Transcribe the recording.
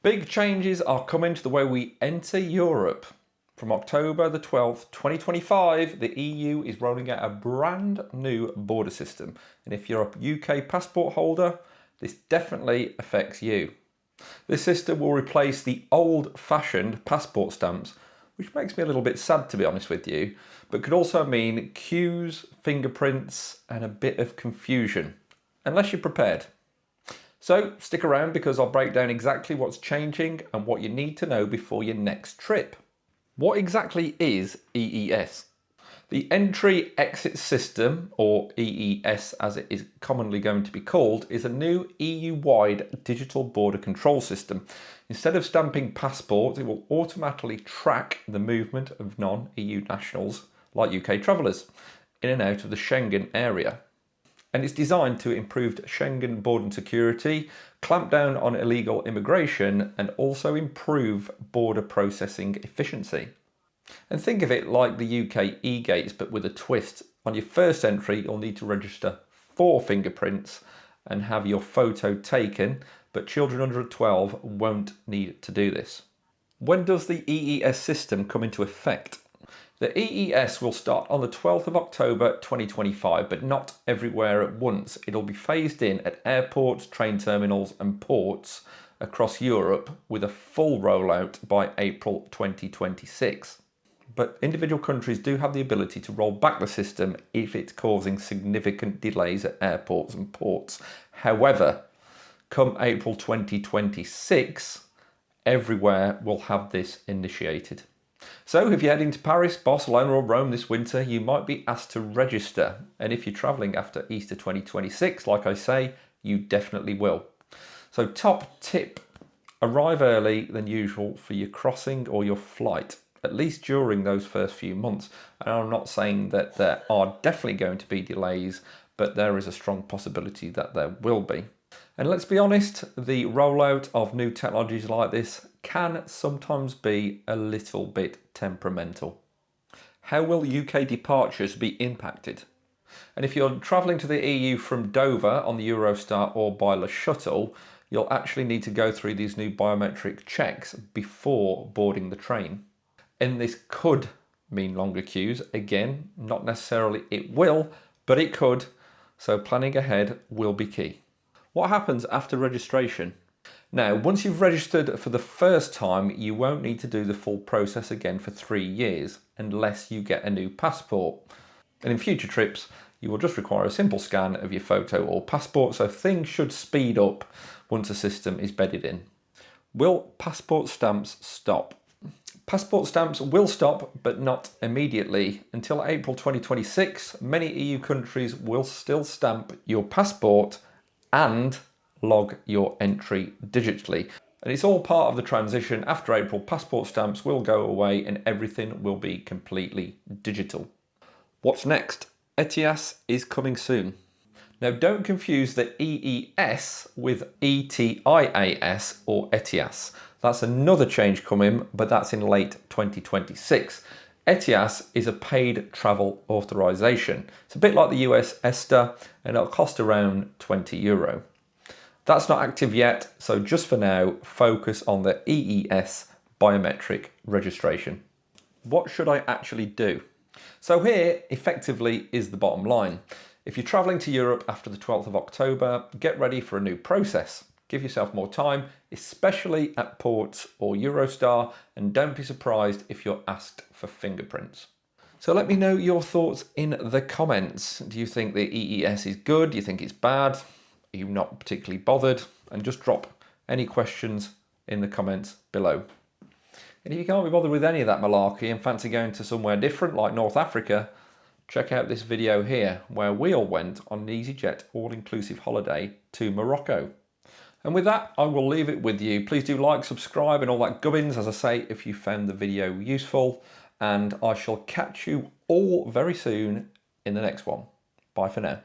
Big changes are coming to the way we enter Europe. From October the 12th, 2025, the EU is rolling out a brand new border system. And if you're a UK passport holder, this definitely affects you. This system will replace the old-fashioned passport stamps, which makes me a little bit sad, to be honest with you, but could also mean queues, fingerprints, and a bit of confusion, unless you're prepared. So stick around because I'll break down exactly what's changing and what you need to know before your next trip. What exactly is EES? The Entry Exit System, or EES as it is commonly going to be called, is a new EU-wide digital border control system. Instead of stamping passports, it will automatically track the movement of non-EU nationals, like UK travellers, in and out of the Schengen area. And it's designed to improve Schengen border security, clamp down on illegal immigration, and also improve border processing efficiency. And think of it like the UK e-gates, but with a twist. On your first entry, you'll need to register 4 fingerprints and have your photo taken, but children under 12 won't need to do this. When does the EES system come into effect? The EES will start on the 12th of October 2025, but not everywhere at once. It'll be phased in at airports, train terminals and ports across Europe with a full rollout by April 2026. But individual countries do have the ability to roll back the system if it's causing significant delays at airports and ports. However, come April 2026, everywhere will have this initiated. So if you're heading to Paris, Barcelona or Rome this winter, you might be asked to register. And if you're travelling after Easter 2026, like I say, you definitely will. So top tip, arrive early than usual for your crossing or your flight, at least during those first few months. And I'm not saying that there are definitely going to be delays, but there is a strong possibility that there will be. And let's be honest, the rollout of new technologies like this can sometimes be a little bit temperamental. How will UK departures be impacted? And if you're travelling to the EU from Dover on the Eurostar or by Le Shuttle, you'll actually need to go through these new biometric checks before boarding the train. And this could mean longer queues. Again, not necessarily it will, but it could. So planning ahead will be key. What happens after registration? Now, once you've registered for the first time, you won't need to do the full process again for 3 years unless you get a new passport. And in future trips, you will just require a simple scan of your photo or passport, so things should speed up once the system is bedded in. Will passport stamps stop? Passport stamps will stop, but not immediately. Until April 2026, many EU countries will still stamp your passport and log your entry digitally. And it's all part of the transition. After April, passport stamps will go away and everything will be completely digital. What's next? ETIAS is coming soon. Now don't confuse the EES with ETIAS or ETIAS. That's another change coming, but that's in late 2026. ETIAS is a paid travel authorization. It's a bit like the US ESTA and it'll cost around €20. That's not active yet, so just for now, focus on the EES biometric registration. What should I actually do? So here, effectively, is the bottom line. If you're traveling to Europe after the 12th of October, get ready for a new process. Give yourself more time, especially at ports or Eurostar, and don't be surprised if you're asked for fingerprints. So let me know your thoughts in the comments. Do you think the EES is good? Do you think it's bad? Are you not particularly bothered? And just drop any questions in the comments below. And if you can't be bothered with any of that malarkey and fancy going to somewhere different like North Africa, check out this video here where we all went on an EasyJet all-inclusive holiday to Morocco. And with that, I will leave it with you. Please do like, subscribe and all that gubbins, as I say, if you found the video useful. And I shall catch you all very soon in the next one. Bye for now.